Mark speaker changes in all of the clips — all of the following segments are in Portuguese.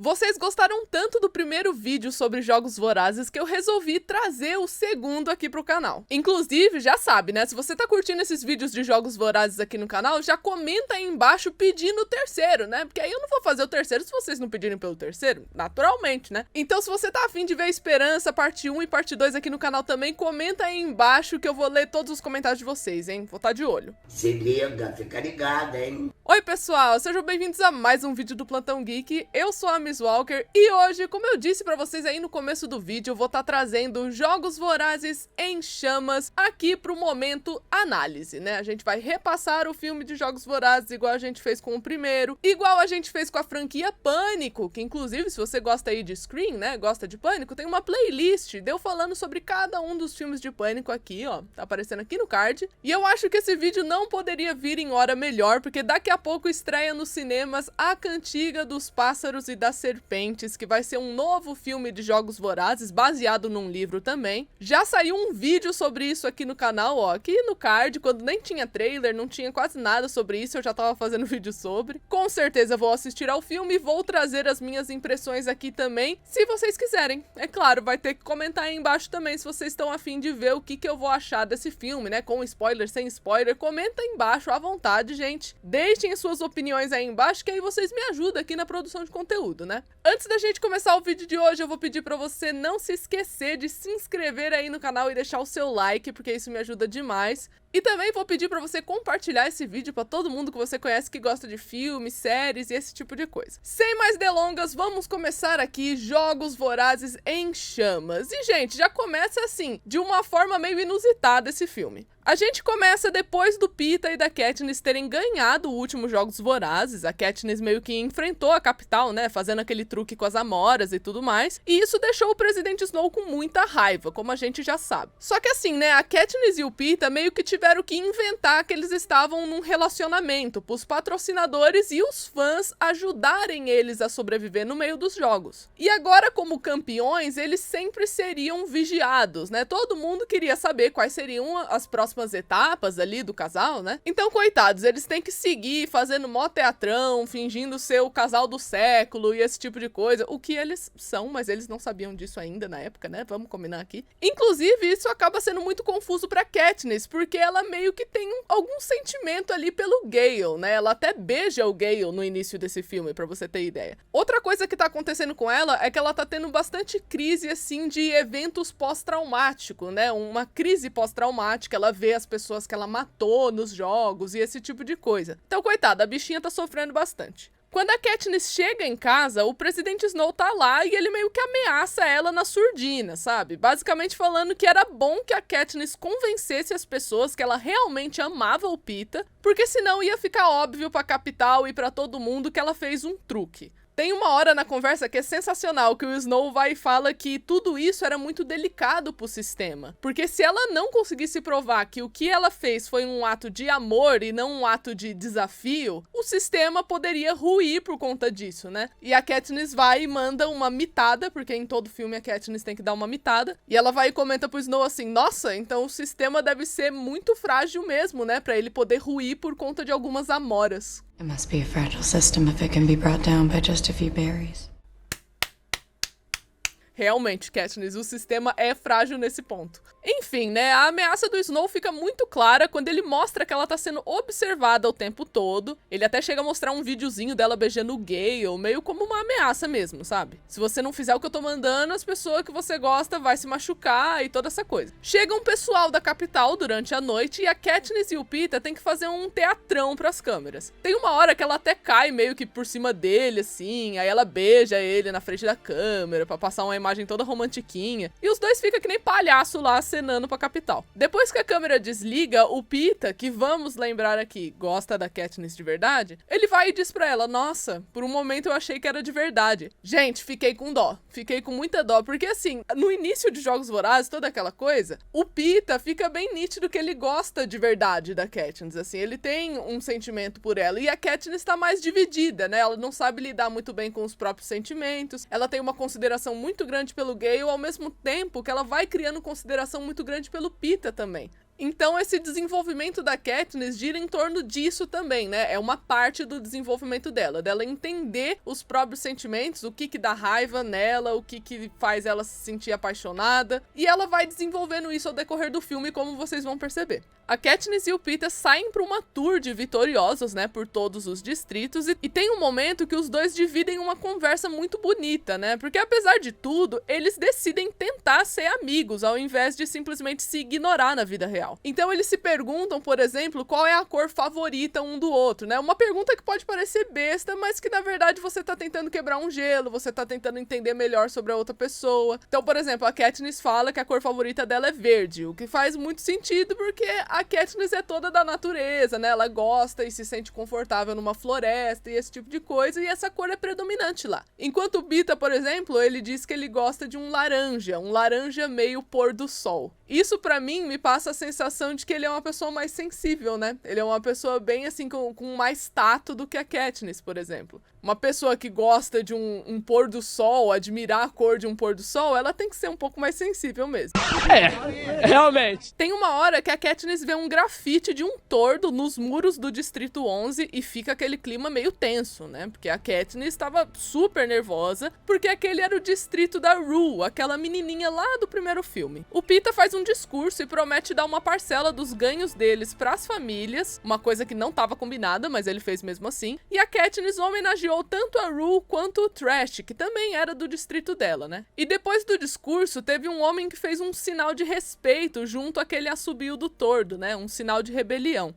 Speaker 1: Vocês gostaram tanto do primeiro vídeo sobre Jogos Vorazes que eu resolvi trazer o segundo aqui pro canal. Inclusive, já sabe, né? Se você tá curtindo esses vídeos de Jogos Vorazes aqui no canal, já comenta aí embaixo pedindo o terceiro, né? Porque aí eu não vou fazer o terceiro se vocês não pedirem pelo terceiro, naturalmente, né? Então, se você tá afim de ver Esperança, parte 1 e parte 2 aqui no canal também, comenta aí embaixo que eu vou ler todos os comentários de vocês, hein? Vou estar de olho.
Speaker 2: Se liga, fica ligada, hein?
Speaker 1: Oi pessoal, sejam bem-vindos a mais um vídeo do Plantão Geek. Eu sou a Miss Walker e hoje, como eu disse pra vocês aí no começo do vídeo, eu vou estar trazendo Jogos Vorazes em Chamas aqui pro momento análise, né? A gente vai repassar o filme de Jogos Vorazes igual a gente fez com o primeiro, igual a gente fez com a franquia Pânico, que inclusive se você gosta aí de Scream, né, gosta de Pânico, tem uma playlist deu falando sobre cada um dos filmes de Pânico aqui, ó, tá aparecendo aqui no card. E eu acho que esse vídeo não poderia vir em hora melhor, porque daqui a pouco estreia nos cinemas A Cantiga dos Pássaros e das Serpentes, que vai ser um novo filme de Jogos Vorazes, baseado num livro também. Já saiu um vídeo sobre isso aqui no canal, ó, aqui no card, quando nem tinha trailer, não tinha quase nada sobre isso, eu já tava fazendo vídeo sobre. Com certeza vou assistir ao filme e vou trazer as minhas impressões aqui também, se vocês quiserem. É claro, vai ter que comentar aí embaixo também se vocês estão a fim de ver o que eu vou achar desse filme, né, com spoiler, sem spoiler. Comenta aí embaixo à vontade, gente. Deixem suas opiniões aí embaixo, que aí vocês me ajudam aqui na produção de conteúdo, né? Antes da gente começar o vídeo de hoje, eu vou pedir pra você não se esquecer de se inscrever aí no canal e deixar o seu like, porque isso me ajuda demais. E também vou pedir pra você compartilhar esse vídeo pra todo mundo que você conhece que gosta de filmes, séries e esse tipo de coisa. Sem mais delongas, vamos começar aqui Jogos Vorazes em Chamas. E, gente, já começa assim, de uma forma meio inusitada esse filme. A gente começa depois do Peeta e da Katniss terem ganhado o último Jogos Vorazes. A Katniss meio que enfrentou a capital, né, fazendo aquele truque com as amoras e tudo mais. E isso deixou o Presidente Snow com muita raiva, como a gente já sabe. Só que assim, né, a Katniss e o Peeta meio que tiveram que inventar que eles estavam num relacionamento, pros patrocinadores e os fãs ajudarem eles a sobreviver no meio dos jogos. E agora, como campeões, eles sempre seriam vigiados, né? Todo mundo queria saber quais seriam as próximas etapas ali do casal, né? Então, coitados, eles têm que seguir fazendo mó teatrão, fingindo ser o casal do século e esse tipo de coisa, o que eles são, mas eles não sabiam disso ainda na época, né? Vamos combinar aqui. Inclusive, isso acaba sendo muito confuso pra Katniss, porque ela meio que tem algum sentimento ali pelo Gale, né? Ela até beija o Gale no início desse filme, pra você ter ideia. Outra coisa que tá acontecendo com ela é que ela tá tendo bastante crise, assim, de eventos pós-traumáticos, né? Uma crise pós-traumática, ela vê as pessoas que ela matou nos jogos e esse tipo de coisa. Então, coitada, a bichinha tá sofrendo bastante. Quando a Katniss chega em casa, o Presidente Snow tá lá e ele meio que ameaça ela na surdina, sabe? Basicamente falando que era bom que a Katniss convencesse as pessoas que ela realmente amava o Peeta, porque senão ia ficar óbvio pra capital e pra todo mundo que ela fez um truque. Tem uma hora na conversa que é sensacional, que o Snow vai e fala que tudo isso era muito delicado pro sistema. Porque se ela não conseguisse provar que o que ela fez foi um ato de amor e não um ato de desafio, o sistema poderia ruir por conta disso, né? E a Katniss vai e manda uma mitada, porque em todo filme a Katniss tem que dar uma mitada, e ela vai e comenta pro Snow assim, nossa, então o sistema deve ser muito frágil mesmo, né? Pra ele poder ruir por conta de algumas amoras.
Speaker 3: It must be a fragile system if it can be brought down by just a few berries.
Speaker 1: Realmente, Katniss, o sistema é frágil nesse ponto. Enfim, né, a ameaça do Snow fica muito clara quando ele mostra que ela tá sendo observada o tempo todo. Ele até chega a mostrar um videozinho dela beijando o Gale, meio como uma ameaça mesmo, sabe? Se você não fizer o que eu tô mandando, as pessoas que você gosta vai se machucar e toda essa coisa. Chega um pessoal da capital durante a noite e a Katniss e o Peeta tem que fazer um teatrão pras câmeras. Tem uma hora que ela até cai meio que por cima dele, assim, aí ela beija ele na frente da câmera pra passar uma imagem toda romantiquinha, e os dois ficam que nem palhaço lá acenando pra capital. Depois que a câmera desliga, o Peeta, que vamos lembrar aqui, gosta da Katniss de verdade, ele vai e diz pra ela, nossa, por um momento eu achei que era de verdade. Gente, fiquei com dó, fiquei com muita dó, porque assim, no início de Jogos Vorazes, toda aquela coisa, o Peeta fica bem nítido que ele gosta de verdade da Katniss, assim, ele tem um sentimento por ela, e a Katniss tá mais dividida, né, ela não sabe lidar muito bem com os próprios sentimentos, ela tem uma consideração muito grande pelo Gale, ao mesmo tempo que ela vai criando consideração muito grande pelo Peeta também. Então esse desenvolvimento da Katniss gira em torno disso também, né? É uma parte do desenvolvimento dela entender os próprios sentimentos, o que dá raiva nela, o que faz ela se sentir apaixonada, e ela vai desenvolvendo isso ao decorrer do filme, como vocês vão perceber. A Katniss e o Peeta saem para uma tour de vitoriosos, né, por todos os distritos, e tem um momento que os dois dividem uma conversa muito bonita, né, porque apesar de tudo, eles decidem tentar ser amigos, ao invés de simplesmente se ignorar na vida real. Então eles se perguntam, por exemplo, qual é a cor favorita um do outro, né, uma pergunta que pode parecer besta, mas que na verdade você tá tentando quebrar um gelo, você tá tentando entender melhor sobre a outra pessoa. Então, por exemplo, a Katniss fala que a cor favorita dela é verde, o que faz muito sentido porque a Katniss é toda da natureza, né? Ela gosta e se sente confortável numa floresta e esse tipo de coisa, e essa cor é predominante lá. Enquanto o Peeta, por exemplo, ele diz que ele gosta de um laranja meio pôr do sol. Isso pra mim me passa a sensação de que ele é uma pessoa mais sensível, né? Ele é uma pessoa bem assim, com mais tato do que a Katniss, por exemplo. Uma pessoa que gosta de um pôr do sol, admirar a cor de um pôr do sol, ela tem que ser um pouco mais sensível mesmo.
Speaker 4: Realmente.
Speaker 1: Tem uma hora que a Katniss vê um grafite de um tordo nos muros do Distrito 11 e fica aquele clima meio tenso, né? Porque a Katniss estava super nervosa, porque aquele era o distrito da Rue, aquela menininha lá do primeiro filme. O Peeta faz um discurso e promete dar uma parcela dos ganhos deles para as famílias, uma coisa que não estava combinada, mas ele fez mesmo assim. E a Katniss homenageou tanto a Rue quanto o Trash, que também era do distrito dela, né? E depois do discurso, teve um homem que fez um sinal de respeito junto àquele assobio do tordo, né? Um sinal de rebelião.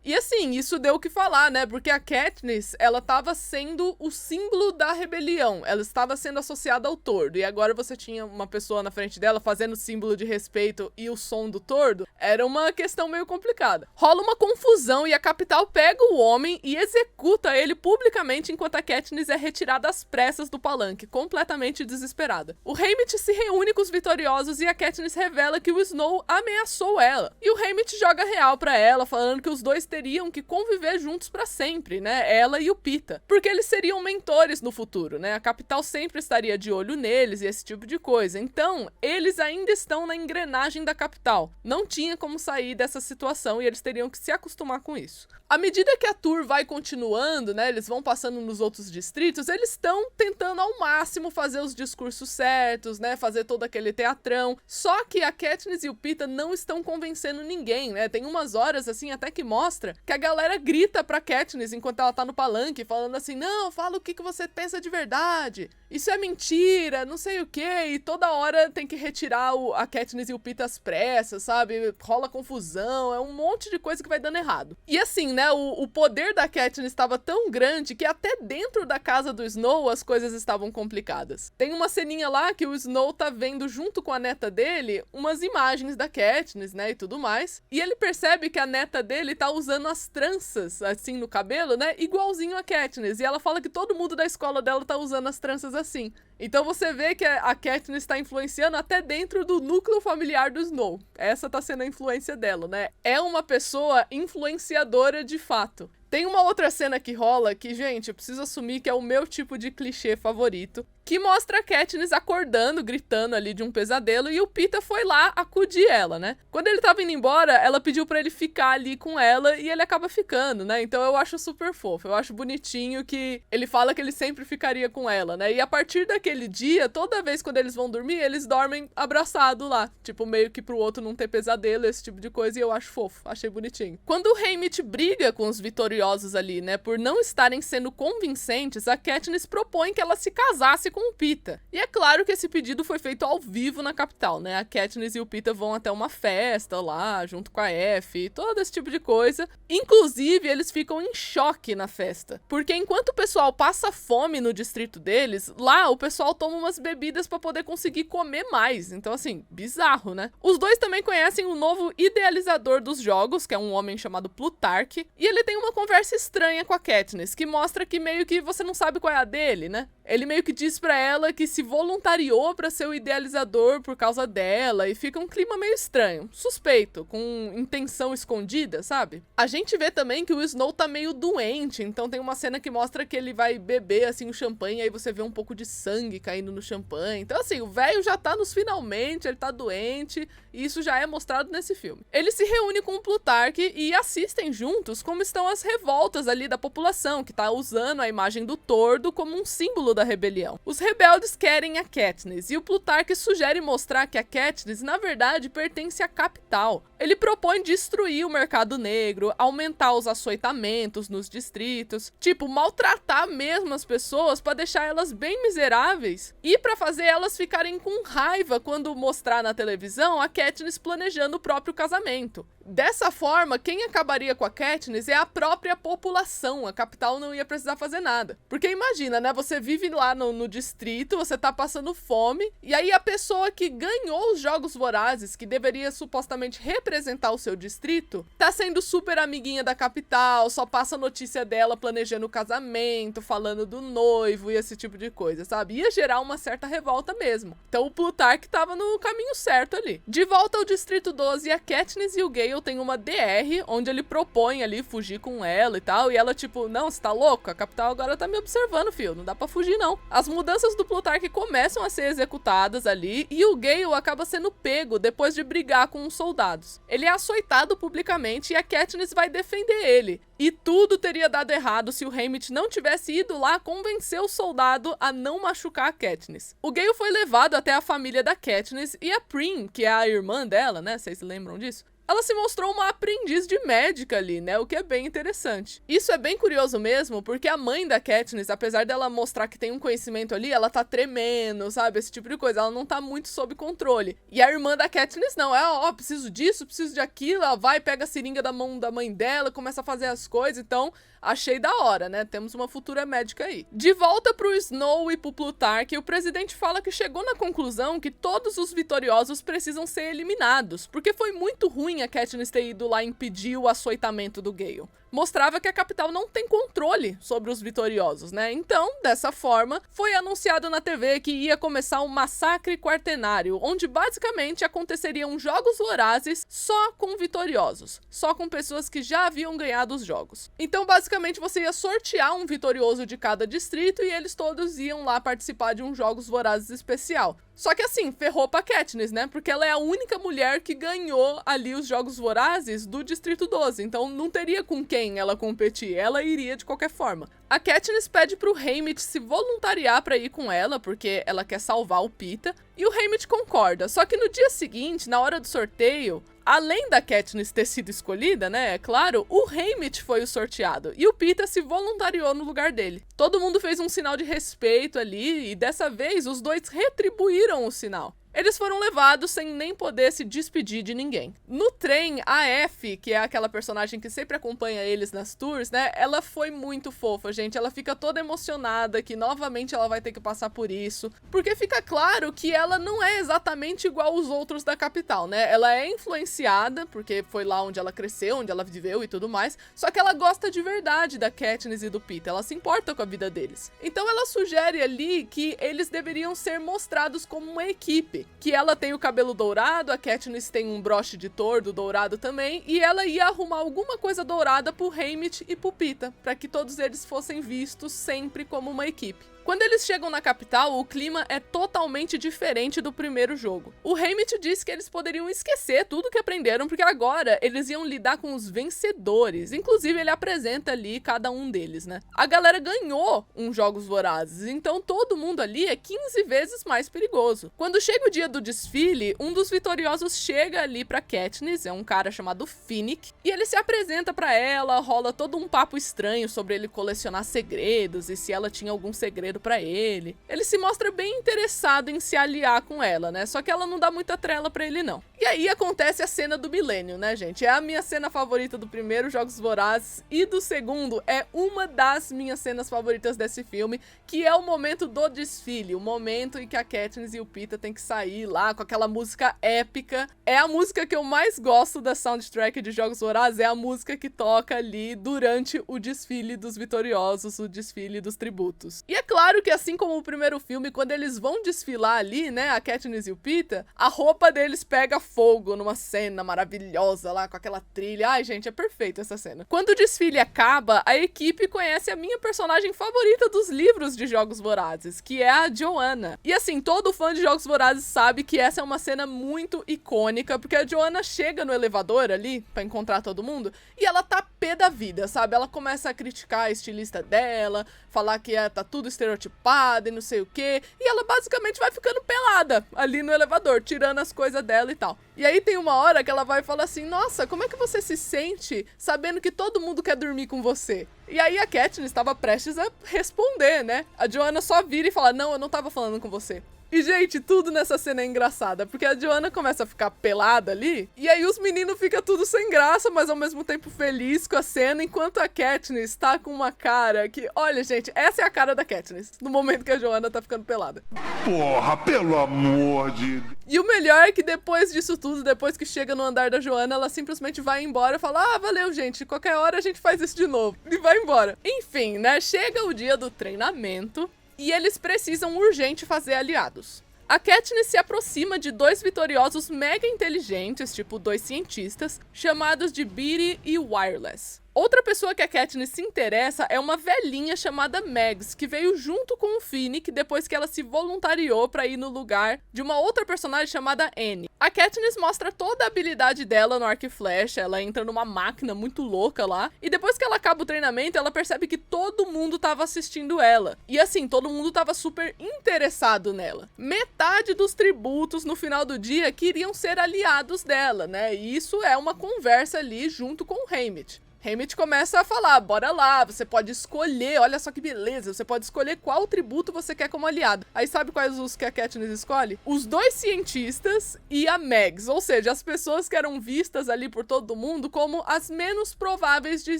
Speaker 1: E assim, isso deu o que falar, né? Porque a Katniss, ela tava sendo o símbolo da rebelião. Ela estava sendo associada ao tordo. E agora você tinha uma pessoa na frente dela fazendo símbolo de respeito e o som do tordo. Era uma questão meio complicada. Rola uma confusão e a capital pega o homem e executa ele publicamente enquanto a Katniss é retirada às pressas do palanque, completamente desesperada. O Haymitch se reúne com os vitoriosos e a Katniss revela que o Snow ameaçou ela. E o Haymitch joga real pra ela, falando que os dois teriam que conviver juntos pra sempre, né? Ela e o Peeta. Porque eles seriam mentores no futuro, né? A capital sempre estaria de olho neles e esse tipo de coisa. Então, eles ainda estão na engrenagem da capital. Não tinha como sair dessa situação e eles teriam que se acostumar com isso. À medida que a tour vai continuando, né? Eles vão passando nos outros distritos, eles estão tentando ao máximo fazer os discursos certos, né? Fazer todo aquele teatrão. Só que a Katniss e o Peeta não estão convencendo ninguém, né? Tem umas horas, assim, até que mostra que a galera grita pra Katniss enquanto ela tá no palanque, falando assim, não, fala o que você pensa de verdade, isso é mentira, não sei o que, e toda hora tem que retirar a Katniss e o Peeta às pressas, sabe, rola confusão, é um monte de coisa que vai dando errado. E assim, né, o poder da Katniss estava tão grande que até dentro da casa do Snow as coisas estavam complicadas. Tem uma ceninha lá que o Snow tá vendo junto com a neta dele umas imagens da Katniss, né, e tudo mais, e ele percebe que a neta dele tá usando as tranças, assim, no cabelo, né, igualzinho a Katniss, e ela fala que todo mundo da escola dela tá usando as tranças assim. Então você vê que a Katniss tá influenciando até dentro do núcleo familiar do Snow. Essa tá sendo a influência dela, né? É uma pessoa influenciadora de fato. Tem uma outra cena que rola que, gente, eu preciso assumir que é o meu tipo de clichê favorito, que mostra a Katniss acordando, gritando ali de um pesadelo, e o Peeta foi lá acudir ela, né? Quando ele tava indo embora, ela pediu pra ele ficar ali com ela, e ele acaba ficando, né? Então eu acho super fofo, eu acho bonitinho que ele fala que ele sempre ficaria com ela, né? E a partir daquele dia, toda vez quando eles vão dormir, eles dormem abraçados lá, tipo, meio que pro outro não ter pesadelo, esse tipo de coisa, e eu acho fofo, achei bonitinho. Quando o Haymitch briga com os vitoriosos ali, né, por não estarem sendo convincentes, a Katniss propõe que ela se casasse com o Peeta. E é claro que esse pedido foi feito ao vivo na capital, né? A Katniss e o Peeta vão até uma festa lá, junto com a Effie, todo esse tipo de coisa. Inclusive, eles ficam em choque na festa, porque enquanto o pessoal passa fome no distrito deles, lá o pessoal toma umas bebidas pra poder conseguir comer mais. Então, assim, bizarro, né? Os dois também conhecem o novo idealizador dos jogos, que é um homem chamado Plutarque, e ele tem uma conversa estranha com a Katniss, que mostra que meio que você não sabe qual é a dele, né? Ele meio que diz pra ela que se voluntariou pra ser o idealizador por causa dela, e fica um clima meio estranho, suspeito, com intenção escondida, sabe? A gente vê também que o Snow tá meio doente, então tem uma cena que mostra que ele vai beber assim o champanhe, e aí você vê um pouco de sangue caindo no champanhe. Então assim, o velho já tá nos finalmente, ele tá doente, e isso já é mostrado nesse filme. Ele se reúne com o Plutarque e assistem juntos como estão as revoltas ali da população, que tá usando a imagem do tordo como um símbolo da rebelião. Os rebeldes querem a Katniss, e o Plutarque sugere mostrar que a Katniss, na verdade, pertence à capital. Ele propõe destruir o mercado negro, aumentar os açoitamentos nos distritos, tipo, maltratar mesmo as pessoas pra deixar elas bem miseráveis, e pra fazer elas ficarem com raiva quando mostrar na televisão a Katniss planejando o próprio casamento. Dessa forma, quem acabaria com a Katniss é a própria população, a capital não ia precisar fazer nada. Porque imagina, né, você vive lá no distrito, você tá passando fome, e aí a pessoa que ganhou os Jogos Vorazes, que deveria supostamente representar o seu distrito, tá sendo super amiguinha da capital, só passa notícia dela planejando o casamento, falando do noivo e esse tipo de coisa, sabe? Ia gerar uma certa revolta mesmo. Então o Plutarque tava no caminho certo ali. De volta ao Distrito 12, a Katniss e o Gale tem uma DR, onde ele propõe ali fugir com ela e tal, e ela tipo, não, você tá louco? A capital agora tá me observando, filho, não dá pra fugir não. As mudanças do Plutarque começam a ser executadas ali, e o Gale acaba sendo pego depois de brigar com os soldados. Ele é açoitado publicamente e a Katniss vai defender ele. E tudo teria dado errado se o Haymitch não tivesse ido lá convencer o soldado a não machucar a Katniss. O Gale foi levado até a família da Katniss, e a Prim, que é a irmã dela, né, vocês se lembram disso? Ela se mostrou uma aprendiz de médica ali, né, o que é bem interessante. Isso é bem curioso mesmo, porque a mãe da Katniss, apesar dela mostrar que tem um conhecimento ali, ela tá tremendo, sabe, esse tipo de coisa, ela não tá muito sob controle. E a irmã da Katniss não, preciso disso, preciso de aquilo, ela vai, pega a seringa da mão da mãe dela, começa a fazer as coisas, então achei da hora, né, temos uma futura médica aí. De volta pro Snow e pro Plutarque, o presidente fala que chegou na conclusão que todos os vitoriosos precisam ser eliminados, porque foi muito ruim a Katniss ter ido lá impedir o açoitamento do Gale. Mostrava que a capital não tem controle sobre os vitoriosos, né? Então, dessa forma, foi anunciado na TV que ia começar um massacre quartenário, onde basicamente aconteceriam jogos vorazes só com vitoriosos, só com pessoas que já haviam ganhado os jogos. Então, basicamente, você ia sortear um vitorioso de cada distrito e eles todos iam lá participar de um Jogos Vorazes especial. Só que assim, ferrou pra Katniss, né? Porque ela é a única mulher que ganhou ali os Jogos Vorazes do Distrito 12, então não teria com quem ela competir, ela iria de qualquer forma. A Katniss pede pro Haymitch se voluntariar pra ir com ela, porque ela quer salvar o Peeta, e o Haymitch concorda. Só que no dia seguinte, na hora do sorteio, além da Katniss ter sido escolhida, né, é claro, o Haymitch foi o sorteado, e o Peeta se voluntariou no lugar dele. Todo mundo fez um sinal de respeito ali, e dessa vez os dois retribuíram o sinal. Eles foram levados sem nem poder se despedir de ninguém. No trem, a F, que é aquela personagem que sempre acompanha eles nas tours, né, ela foi muito fofa, gente. Ela fica toda emocionada que novamente ela vai ter que passar por isso, porque fica claro que ela não é exatamente igual aos outros da capital, né? Ela é influenciada, porque foi lá onde ela cresceu, onde ela viveu e tudo mais, só que ela gosta de verdade da Katniss e do Peeta, ela se importa com a vida deles. Então ela sugere ali que eles deveriam ser mostrados como uma equipe, que ela tem o cabelo dourado, a Katniss tem um broche de tordo dourado também, e ela ia arrumar alguma coisa dourada pro Haymitch e pro Peeta, para que todos eles fossem vistos sempre como uma equipe. Quando eles chegam na capital, o clima é totalmente diferente do primeiro jogo. O Haymitch disse que eles poderiam esquecer tudo que aprenderam, porque agora eles iam lidar com os vencedores. Inclusive, ele apresenta ali cada um deles, né? A galera ganhou uns Jogos Vorazes, então todo mundo ali é 15 vezes mais perigoso. Quando chega o dia do desfile, um dos vitoriosos chega ali pra Katniss, é um cara chamado Finnick, e ele se apresenta pra ela, rola todo um papo estranho sobre ele colecionar segredos e se ela tinha algum segredo pra ele. Ele se mostra bem interessado em se aliar com ela, né? Só que ela não dá muita trela pra ele, não. E aí acontece a cena do milênio, né, gente? É a minha cena favorita do primeiro Jogos Vorazes, e do segundo é uma das minhas cenas favoritas desse filme, que é o momento do desfile, o momento em que a Katniss e o Peeta têm que sair sair lá com aquela música épica. É a música que eu mais gosto da soundtrack de Jogos Vorazes, é a música que toca ali durante o desfile dos vitoriosos, o desfile dos tributos. E é claro que assim como o primeiro filme, quando eles vão desfilar ali, né, a Katniss e o Peeta, a roupa deles pega fogo numa cena maravilhosa lá, com aquela trilha. Ai, gente, é perfeito essa cena. Quando o desfile acaba, a equipe conhece a minha personagem favorita dos livros de Jogos Vorazes, que é a Joanna. E assim, todo fã de Jogos Vorazes sabe que essa é uma cena muito icônica, porque a Joanna chega no elevador ali, pra encontrar todo mundo, e ela tá pé da vida, sabe? Ela começa a criticar a estilista dela, falar que tá tudo estereotipado e não sei o quê, e ela basicamente vai ficando pelada ali no elevador, tirando as coisas dela e tal. E aí tem uma hora que ela vai falar assim, nossa, como é que você se sente sabendo que todo mundo quer dormir com você? E aí a Katniss estava prestes a responder, né? A Joanna só vira e fala, não, eu não tava falando com você. E, gente, tudo nessa cena é engraçada, porque a Joanna começa a ficar pelada ali, e aí os meninos ficam tudo sem graça, mas ao mesmo tempo feliz com a cena, enquanto a Katniss tá com uma cara que, olha, gente, essa é a cara da Katniss, no momento que a Joanna tá ficando pelada.
Speaker 5: Porra, pelo amor de...
Speaker 1: E o melhor é que depois disso tudo, depois que chega no andar da Joanna, ela simplesmente vai embora e fala, ah, valeu, gente, qualquer hora a gente faz isso de novo, e vai embora. Enfim, né, chega o dia do treinamento, e eles precisam urgente fazer aliados. A Katniss se aproxima de dois vitoriosos mega inteligentes, tipo 2 cientistas, chamados de Beetee e Wireless. Outra pessoa que a Katniss se interessa é uma velhinha chamada Mags, que veio junto com o Finnick depois que ela se voluntariou para ir no lugar de uma outra personagem chamada Annie. A Katniss mostra toda a habilidade dela no arco e flecha, ela entra numa máquina muito louca lá, e depois que ela acaba o treinamento, ela percebe que todo mundo tava assistindo ela. E assim, todo mundo tava super interessado nela. Metade dos tributos no final do dia queriam ser aliados dela, né? E isso é uma conversa ali junto com o Haymitch. Haymitch começa a falar, bora lá, você pode escolher, olha só que beleza, você pode escolher qual tributo você quer como aliado. Aí sabe quais os que a Katniss escolhe? Os 2 cientistas e a Mags, ou seja, as pessoas que eram vistas ali por todo mundo como as menos prováveis de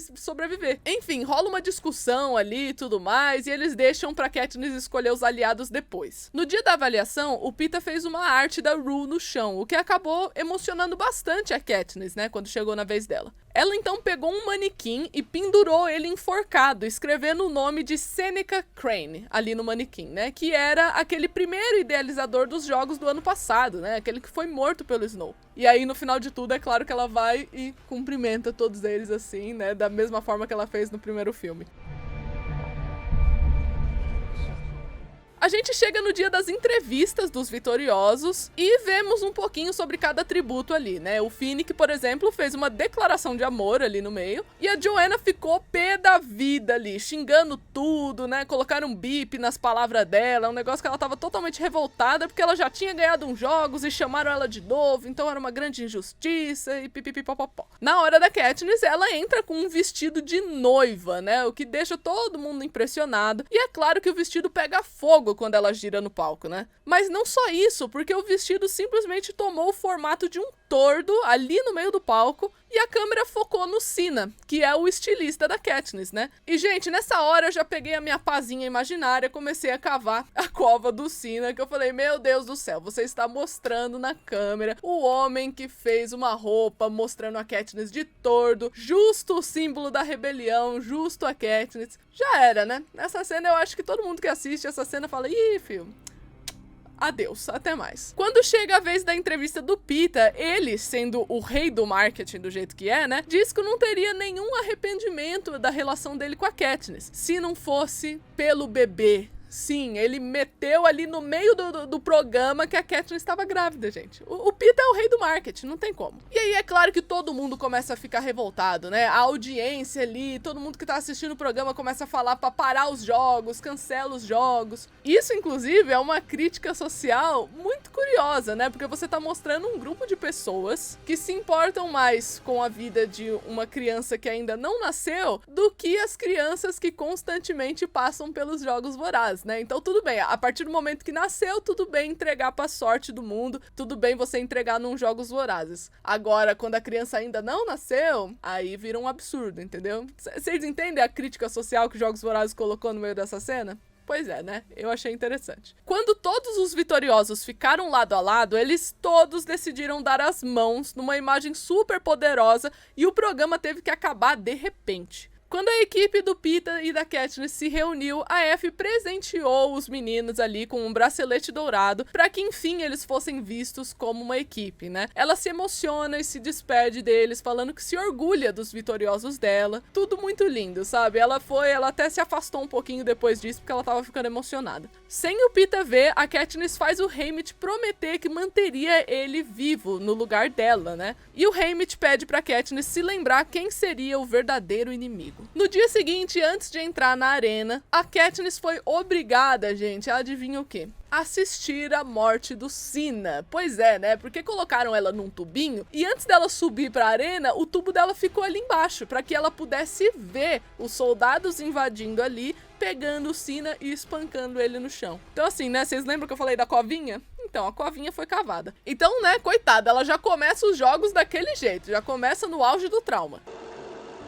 Speaker 1: sobreviver. Enfim, rola uma discussão ali e tudo mais, e eles deixam pra Katniss escolher os aliados depois. No dia da avaliação, o Peeta fez uma arte da Rue no chão, o que acabou emocionando bastante a Katniss, né, quando chegou na vez dela. Ela então pegou um manequim e pendurou ele enforcado, escrevendo o nome de Seneca Crane ali no manequim, né? Que era aquele primeiro idealizador dos jogos do ano passado, né? Aquele que foi morto pelo Snow. E aí, no final de tudo, é claro que ela vai e cumprimenta todos eles assim, né? Da mesma forma que ela fez no primeiro filme. A gente chega no dia das entrevistas dos vitoriosos e vemos um pouquinho sobre cada tributo ali, né? O Finnick, por exemplo, fez uma declaração de amor ali no meio, e a Joanna ficou pé da vida ali, xingando tudo, né? Colocaram um bip nas palavras dela, um negócio que ela tava totalmente revoltada, porque ela já tinha ganhado uns jogos e chamaram ela de novo, então era uma grande injustiça e pipipipopopó. Na hora da Katniss, ela entra com um vestido de noiva, né? O que deixa todo mundo impressionado, e é claro que o vestido pega fogo quando ela gira no palco, né? Mas não só isso, porque o vestido simplesmente tomou o formato de um tordo ali no meio do palco e a câmera focou no Cinna, que é o estilista da Katniss, né? E, gente, nessa hora eu já peguei a minha pazinha imaginária, comecei a cavar a cova do Cinna, que eu falei, meu Deus do céu, você está mostrando na câmera o homem que fez uma roupa mostrando a Katniss de tordo, justo o símbolo da rebelião, justo a Katniss. Já era, né? Nessa cena eu acho que todo mundo que assiste essa cena fala, ih, filho, adeus, até mais. Quando chega a vez da entrevista do Peeta, ele, sendo o rei do marketing do jeito que é, né, diz que não teria nenhum arrependimento da relação dele com a Katniss, se não fosse pelo bebê. Sim, ele meteu ali no meio do programa que a Katniss estava grávida, gente. O Peeta é o rei do marketing, não tem como. E aí é claro que todo mundo começa a ficar revoltado, né? A audiência ali, todo mundo que tá assistindo o programa começa a falar pra parar os jogos, cancela os jogos. Isso, inclusive, é uma crítica social muito curiosa, né? Porque você tá mostrando um grupo de pessoas que se importam mais com a vida de uma criança que ainda não nasceu do que as crianças que constantemente passam pelos jogos vorazes, né? Então tudo bem, a partir do momento que nasceu, tudo bem entregar pra sorte do mundo, tudo bem você entregar num jogos vorazes. Agora, quando a criança ainda não nasceu, aí vira um absurdo, entendeu? Vocês entendem a crítica social que Jogos Vorazes colocou no meio dessa cena? Pois é, né? Eu achei interessante. Quando todos os vitoriosos ficaram lado a lado, eles todos decidiram dar as mãos numa imagem super poderosa e o programa teve que acabar de repente. Quando a equipe do Peeta e da Katniss se reuniu, a Effie presenteou os meninos ali com um bracelete dourado para que enfim eles fossem vistos como uma equipe, né? Ela se emociona e se despede deles, falando que se orgulha dos vitoriosos dela. Tudo muito lindo, sabe? Ela até se afastou um pouquinho depois disso porque ela tava ficando emocionada. Sem o Peeta ver, a Katniss faz o Haymitch prometer que manteria ele vivo no lugar dela, né? E o Haymitch pede pra Katniss se lembrar quem seria o verdadeiro inimigo. No dia seguinte, antes de entrar na arena, a Katniss foi obrigada, gente, a adivinha o quê? Assistir a morte do Cinna. Pois é, né? Porque colocaram ela num tubinho e antes dela subir pra arena, o tubo dela ficou ali embaixo, pra que ela pudesse ver os soldados invadindo ali, pegando o Cinna e espancando ele no chão. Então assim, né? Vocês lembram que eu falei da covinha? Então, a covinha foi cavada. Então, né, coitada, ela já começa os jogos daquele jeito, já começa no auge do trauma.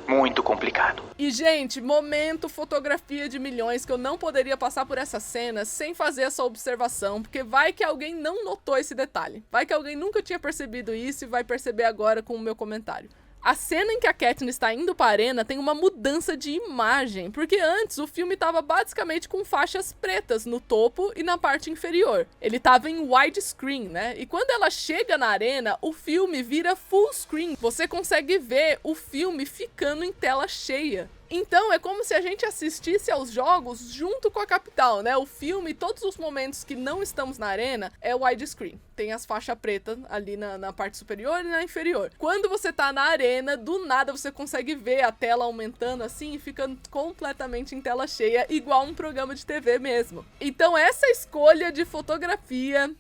Speaker 6: Muito complicado.
Speaker 1: E, gente, momento fotografia de milhões, que eu não poderia passar por essa cena sem fazer essa observação, porque vai que alguém não notou esse detalhe. Vai que alguém nunca tinha percebido isso e vai perceber agora com o meu comentário. A cena em que a Katniss está indo para a arena tem uma mudança de imagem, porque antes o filme estava basicamente com faixas pretas no topo e na parte inferior. Ele estava em widescreen, né? E quando ela chega na arena, o filme vira full screen. Você consegue ver o filme ficando em tela cheia. Então é como se a gente assistisse aos jogos junto com a capital, né? O filme, todos os momentos que não estamos na arena, é widescreen. Tem as faixas pretas ali na parte superior e na inferior. Quando você tá na arena, do nada você consegue ver a tela aumentando assim e ficando completamente em tela cheia, igual um programa de TV mesmo. Então essa escolha de fotografia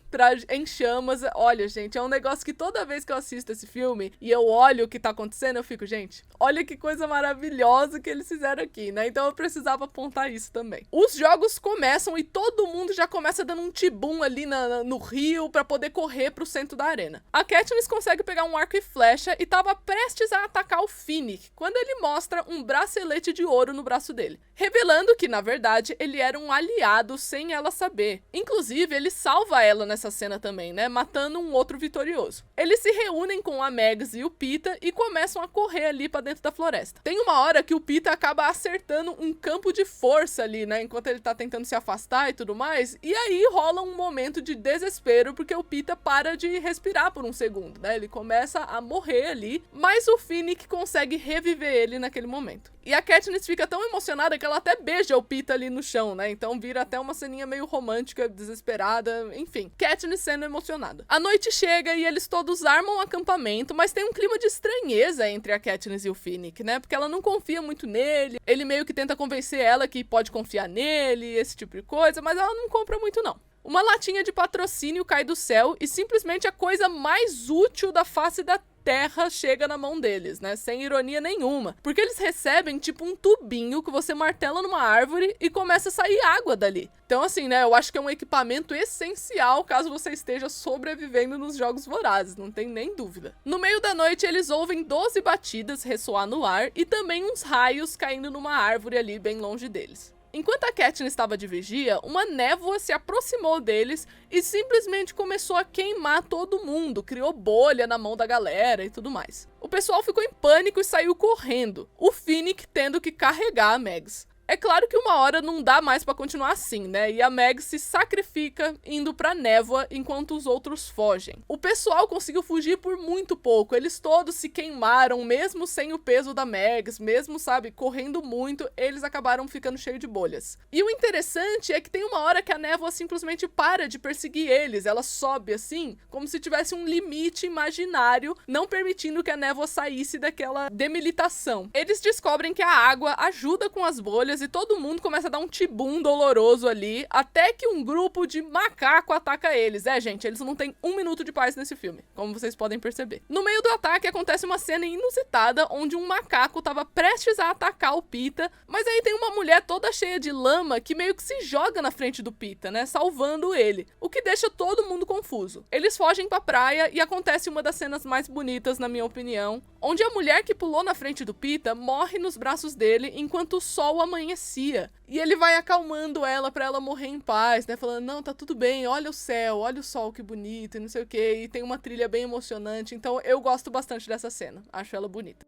Speaker 1: em chamas, olha, gente, é um negócio que toda vez que eu assisto esse filme e eu olho o que tá acontecendo, eu fico, gente, olha que coisa maravilhosa que eles fizeram aqui, né? Então eu precisava apontar isso também. Os jogos começam e todo mundo já começa dando um tibum ali no rio pra poder correr pro centro da arena. A Katniss consegue pegar um arco e flecha e tava prestes a atacar o Finnick, quando ele mostra um bracelete de ouro no braço dele, revelando que, na verdade, ele era um aliado sem ela saber. Inclusive, ele salva ela nessa cena também, né? Matando um outro vitorioso. Eles se reúnem com a Mags e o Peeta e começam a correr ali pra dentro da floresta. Tem uma hora que o Peeta acaba acertando um campo de força ali, né? Enquanto ele tá tentando se afastar e tudo mais. E aí rola um momento de desespero, porque o Peeta para de respirar por um segundo, né? Ele começa a morrer ali, mas o Finnick consegue reviver ele naquele momento. E a Katniss fica tão emocionada que ela até beija o Peeta ali no chão, né? Então vira até uma ceninha meio romântica, desesperada, enfim. Katniss sendo emocionada. A noite chega e eles todos armam o acampamento, mas tem um clima de estranheza entre a Katniss e o Finnick, né? Porque ela não confia muito nele, ele meio que tenta convencer ela que pode confiar nele, esse tipo de coisa, mas ela não compra muito não. Uma latinha de patrocínio cai do céu e simplesmente a coisa mais útil da face da Terra chega na mão deles, né? Sem ironia nenhuma. Porque eles recebem tipo um tubinho que você martela numa árvore e começa a sair água dali. Então assim, né? Eu acho que é um equipamento essencial caso você esteja sobrevivendo nos Jogos Vorazes, não tem nem dúvida. No meio da noite eles ouvem 12 batidas ressoar no ar e também uns raios caindo numa árvore ali bem longe deles. Enquanto a Katniss estava de vigia, uma névoa se aproximou deles e simplesmente começou a queimar todo mundo, criou bolha na mão da galera e tudo mais. O pessoal ficou em pânico e saiu correndo, o Finnick tendo que carregar a Mags. É claro que uma hora não dá mais pra continuar assim, né? E a Meg se sacrifica indo pra névoa enquanto os outros fogem. O pessoal conseguiu fugir por muito pouco. Eles todos se queimaram, mesmo sem o peso da Meg, mesmo, sabe, correndo muito, eles acabaram ficando cheios de bolhas. E o interessante é que tem uma hora que a névoa simplesmente para de perseguir eles. Ela sobe assim, como se tivesse um limite imaginário, não permitindo que a névoa saísse daquela demilitação. Eles descobrem que a água ajuda com as bolhas e todo mundo começa a dar um tibum doloroso ali, até que um grupo de macaco ataca eles. É, gente, eles não têm um minuto de paz nesse filme, como vocês podem perceber. No meio do ataque acontece uma cena inusitada, onde um macaco tava prestes a atacar o Peeta, mas aí tem uma mulher toda cheia de lama que meio que se joga na frente do Peeta, né, salvando ele, o que deixa todo mundo confuso. Eles fogem pra praia e acontece uma das cenas mais bonitas, na minha opinião, onde a mulher que pulou na frente do Peeta morre nos braços dele enquanto o sol amanhece amanhecia. E ele vai acalmando ela pra ela morrer em paz, né? Falando, não, tá tudo bem, olha o céu, olha o sol, que bonito, e não sei o quê. E tem uma trilha bem emocionante, então eu gosto bastante dessa cena. Acho ela bonita.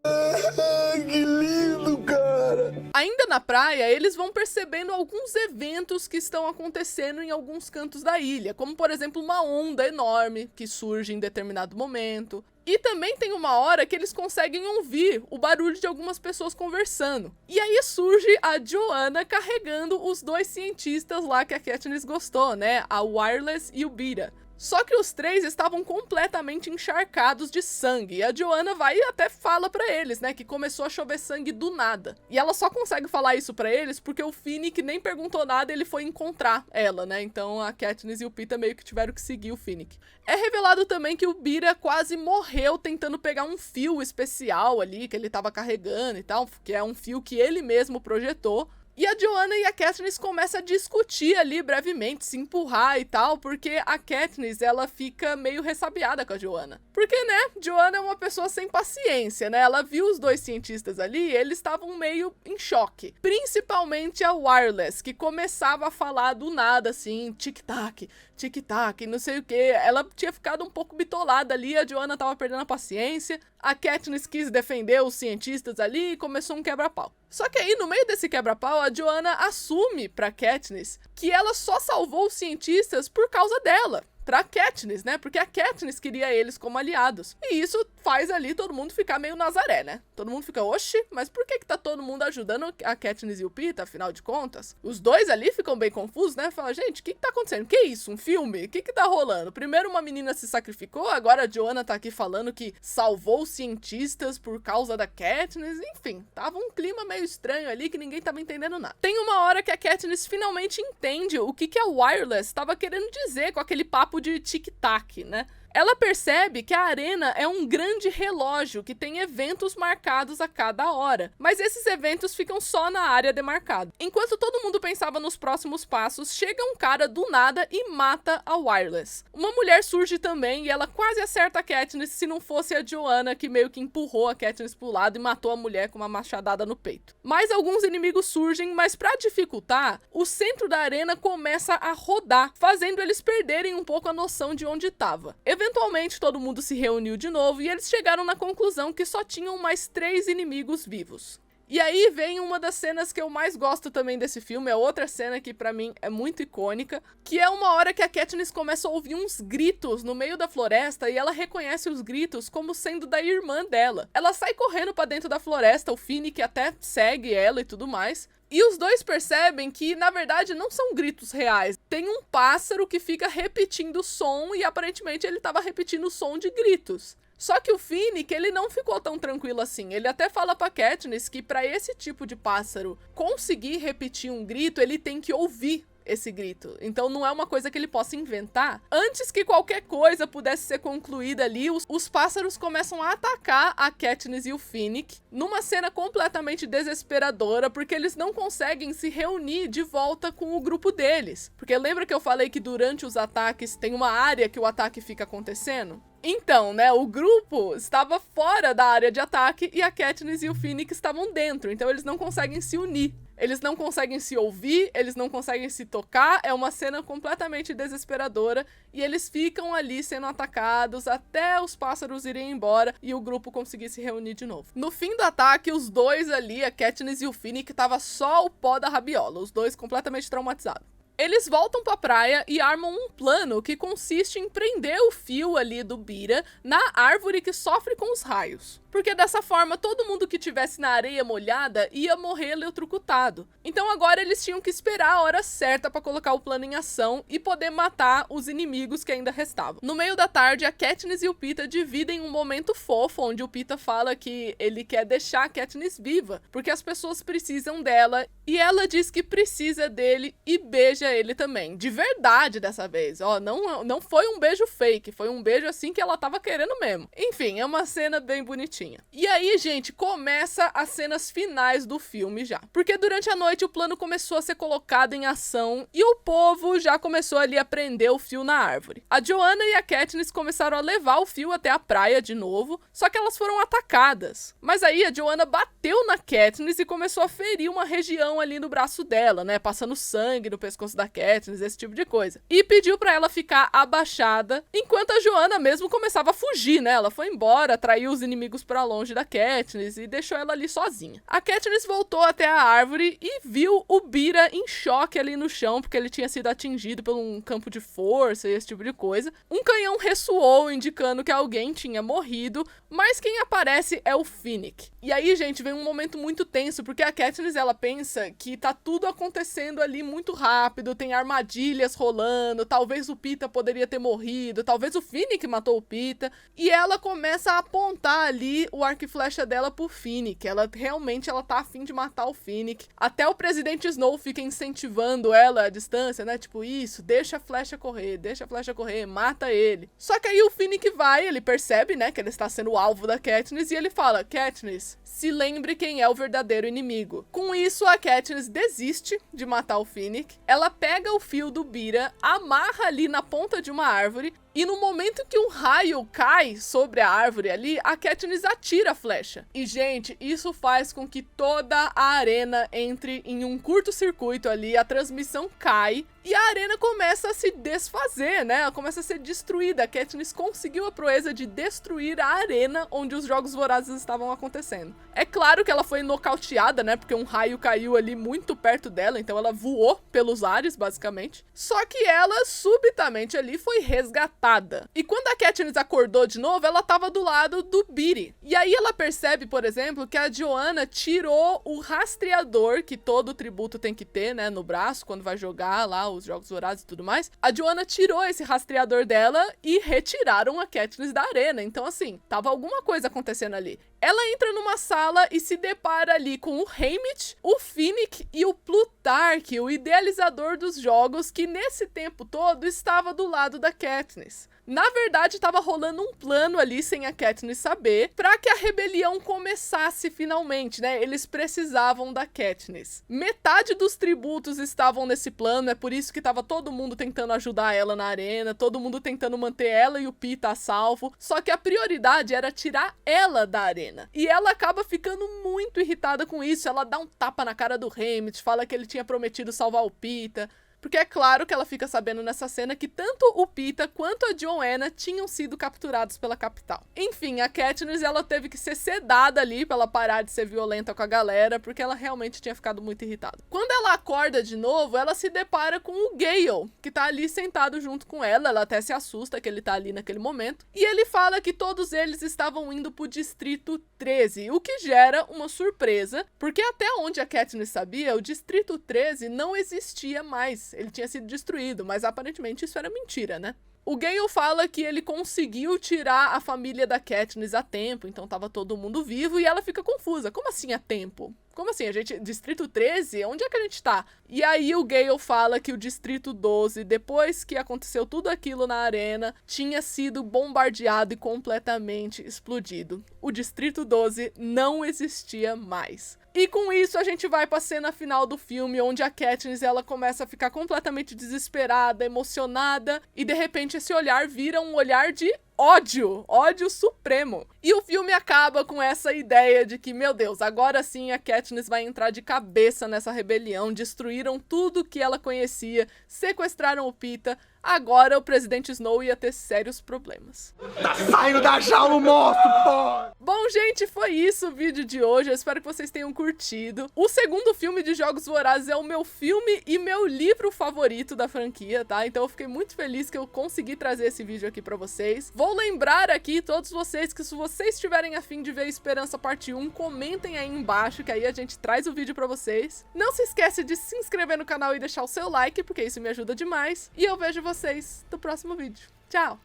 Speaker 5: Que lindo, cara!
Speaker 1: Ainda na praia, eles vão percebendo alguns eventos que estão acontecendo em alguns cantos da ilha, como por exemplo uma onda enorme que surge em determinado momento. E também tem uma hora que eles conseguem ouvir o barulho de algumas pessoas conversando. E aí surge a Joanna carregando os dois cientistas lá que a Katniss gostou, né? A Wireless e o Beta. Só que os três estavam completamente encharcados de sangue. E a Joanna vai e até fala pra eles, né, que começou a chover sangue do nada. E ela só consegue falar isso pra eles porque o Finnick nem perguntou nada, ele foi encontrar ela, né? Então a Katniss e o Peeta meio que tiveram que seguir o Finnick. É revelado também que o Beta quase morreu tentando pegar um fio especial ali que ele tava carregando e tal, que é um fio que ele mesmo projetou. E a Joanna e a Katniss começam a discutir ali brevemente, se empurrar e tal, porque a Katniss, ela fica meio ressabiada com a Joanna. Porque, né, Joanna é uma pessoa sem paciência, né? Ela viu os dois cientistas ali e eles estavam meio em choque. Principalmente a Wireless, que começava a falar do nada, assim, tic-tac, tic-tac, não sei o que. Ela tinha ficado um pouco bitolada ali, a Joanna tava perdendo a paciência. A Katniss quis defender os cientistas ali e começou um quebra-pau. Só que aí, no meio desse quebra-pau, a Joanna assume pra Katniss que ela só salvou os cientistas por causa dela. Pra Katniss, né? Porque a Katniss queria eles como aliados. E isso faz ali todo mundo ficar meio Nazaré, né? Todo mundo fica, oxi, mas por que tá todo mundo ajudando a Katniss e o Peeta, afinal de contas? Os dois ali ficam bem confusos, né? Falam, gente, o que tá acontecendo? Que isso? Um filme? O que tá rolando? Primeiro uma menina se sacrificou, agora a Joanna tá aqui falando que salvou os cientistas por causa da Katniss. Enfim, tava um clima meio estranho ali que ninguém tava entendendo nada. Tem uma hora que a Katniss finalmente entende o que a Wireless tava querendo dizer com aquele papo de tic-tac, né? Ela percebe que a arena é um grande relógio que tem eventos marcados a cada hora, mas esses eventos ficam só na área demarcada. Enquanto todo mundo pensava nos próximos passos, chega um cara do nada e mata a Wireless. Uma mulher surge também e ela quase acerta a Katniss se não fosse a Joanna que meio que empurrou a Katniss pro lado e matou a mulher com uma machadada no peito. Mais alguns inimigos surgem, mas pra dificultar, o centro da arena começa a rodar, fazendo eles perderem um pouco a noção de onde estava. Eventualmente todo mundo se reuniu de novo e eles chegaram na conclusão que só tinham mais 3 inimigos vivos. E aí vem uma das cenas que eu mais gosto também desse filme, é outra cena que pra mim é muito icônica, que é uma hora que a Katniss começa a ouvir uns gritos no meio da floresta e ela reconhece os gritos como sendo da irmã dela. Ela sai correndo pra dentro da floresta, o Finnick até segue ela e tudo mais. E os dois percebem que, na verdade, não são gritos reais. Tem um pássaro que fica repetindo o som e, aparentemente, ele estava repetindo o som de gritos. Só que o Finnick, ele não ficou tão tranquilo assim. Ele até fala pra Katniss que para esse tipo de pássaro conseguir repetir um grito, ele tem que ouvir esse grito. Então não é uma coisa que ele possa inventar. Antes que qualquer coisa pudesse ser concluída ali, os pássaros começam a atacar a Katniss e o Finnick numa cena completamente desesperadora, porque eles não conseguem se reunir de volta com o grupo deles. Porque lembra que eu falei que durante os ataques tem uma área que o ataque fica acontecendo? Então, né, o grupo estava fora da área de ataque e a Katniss e o Finnick estavam dentro, então eles não conseguem se unir. Eles não conseguem se ouvir, eles não conseguem se tocar, é uma cena completamente desesperadora e eles ficam ali sendo atacados até os pássaros irem embora e o grupo conseguir se reunir de novo. No fim do ataque, os dois ali, a Katniss e o Finnick, tava só o pó da rabiola, os dois completamente traumatizados. Eles voltam pra praia e armam um plano que consiste em prender o fio ali do Beta na árvore que sofre com os raios. Porque dessa forma, todo mundo que tivesse na areia molhada ia morrer eletrocutado. Então agora eles tinham que esperar a hora certa pra colocar o plano em ação e poder matar os inimigos que ainda restavam. No meio da tarde, a Katniss e o Peeta dividem um momento fofo, onde o Peeta fala que ele quer deixar a Katniss viva, porque as pessoas precisam dela, e ela diz que precisa dele e beija beija ele também. De verdade dessa vez, ó, não foi um beijo fake, foi um beijo assim que ela tava querendo mesmo. Enfim, é uma cena bem bonitinha. E aí, gente, começa as cenas finais do filme já. Porque durante a noite o plano começou a ser colocado em ação e o povo já começou ali a prender o fio na árvore. A Joanna e a Katniss começaram a levar o fio até a praia de novo, só que elas foram atacadas. Mas aí a Joanna bateu na Katniss e começou a ferir uma região ali no braço dela, né, passando sangue no pescoço da Katniss, esse tipo de coisa. E pediu pra ela ficar abaixada, enquanto a Joanna mesmo começava a fugir, né, ela foi embora, atraiu os inimigos pra longe da Katniss e deixou ela ali sozinha. A Katniss voltou até a árvore e viu o Bira em choque ali no chão, porque ele tinha sido atingido por um campo de força e esse tipo de coisa. Um canhão ressoou, indicando que alguém tinha morrido, mas quem aparece é o Finnick. E aí, gente, vem um momento muito tenso, porque a Katniss, ela pensa que tá tudo acontecendo ali muito rápido, tem armadilhas rolando, talvez o Peeta poderia ter morrido, talvez o Finnick matou o Peeta, e ela começa a apontar ali o arco e flecha dela pro Finnick. Ela realmente tá afim de matar o Finnick. Até o presidente Snow fica incentivando ela à distância, né? Tipo, isso, deixa a flecha correr, mata ele. Só que aí o Finnick ele percebe, né, que ele está sendo o alvo da Katniss e ele fala: Katniss, se lembre quem é o verdadeiro inimigo. Com isso, a Katniss desiste de matar o Finnick. Ela pega o fio do Bira, amarra ali na ponta de uma árvore e no momento que um raio cai sobre a árvore ali, a Katniss atira a flecha. E, gente, isso faz com que toda a arena entre em um curto-circuito ali, a transmissão cai e a arena começa a se desfazer, né? Ela começa a ser destruída. A Katniss conseguiu a proeza de destruir a arena onde os Jogos Vorazes estavam acontecendo. É claro que ela foi nocauteada, né? Porque um raio caiu ali muito perto dela, então ela voou pelos ares, basicamente. Só que ela, subitamente ali, foi resgatada. E quando a Katniss acordou de novo, ela tava do lado do Beetee. E aí ela percebe, por exemplo, que a Joanna tirou o rastreador que todo tributo tem que ter, né, no braço, quando vai jogar lá os Jogos Vorazes e tudo mais. A Joanna tirou esse rastreador dela e retiraram a Katniss da arena. Então, assim, tava alguma coisa acontecendo ali. Ela entra numa sala e se depara ali com o Haymitch, o Finnick e o Plutarch, o idealizador dos jogos, que nesse tempo todo estava do lado da Katniss. Na verdade, estava rolando um plano ali, sem a Katniss saber, para que a rebelião começasse finalmente, né? Eles precisavam da Katniss. Metade dos tributos estavam nesse plano, é por isso que estava todo mundo tentando ajudar ela na arena, todo mundo tentando manter ela e o Peeta a salvo, só que a prioridade era tirar ela da arena. E ela acaba ficando muito irritada com isso, ela dá um tapa na cara do Haymitch, fala que ele tinha prometido salvar o Peeta. Porque é claro que ela fica sabendo nessa cena que tanto o Peeta quanto a Joanna tinham sido capturados pela capital. Enfim, a Katniss, ela teve que ser sedada ali pra ela parar de ser violenta com a galera, porque ela realmente tinha ficado muito irritada. Quando ela acorda de novo, ela se depara com o Gale, que tá ali sentado junto com ela. Ela até se assusta que ele tá ali naquele momento. E ele fala que todos eles estavam indo pro Distrito 13, o que gera uma surpresa, porque até onde a Katniss sabia, o Distrito 13 não existia mais. Ele tinha sido destruído, mas aparentemente isso era mentira, né? O Gale fala que ele conseguiu tirar a família da Katniss a tempo, então tava todo mundo vivo, e ela fica confusa. Como assim a tempo? Como assim? A gente... Distrito 13? Onde é que a gente tá? E aí o Gale fala que o Distrito 12, depois que aconteceu tudo aquilo na arena, tinha sido bombardeado e completamente explodido. O Distrito 12 não existia mais. E com isso a gente vai pra cena final do filme, onde a Katniss, ela começa a ficar completamente desesperada, emocionada, e de repente esse olhar vira um olhar de ódio supremo. E o filme acaba com essa ideia de que, meu Deus, agora sim a Katniss vai entrar de cabeça nessa rebelião, destruíram tudo que ela conhecia, sequestraram o Peeta, agora o presidente Snow ia ter sérios problemas.
Speaker 5: Tá saindo da jaula o monstro, pô!
Speaker 1: Bom, gente, foi isso o vídeo de hoje, eu espero que vocês tenham curtido. O segundo filme de Jogos Vorazes é o meu filme e meu livro favorito da franquia, tá? Então eu fiquei muito feliz que eu consegui trazer esse vídeo aqui pra vocês. Vou lembrar aqui, todos vocês, que se vocês tiverem a fim de ver Esperança Parte 1, comentem aí embaixo, que aí a gente traz o vídeo pra vocês. Não se esquece de se inscrever no canal e deixar o seu like, porque isso me ajuda demais. E eu vejo vocês no próximo vídeo. Tchau!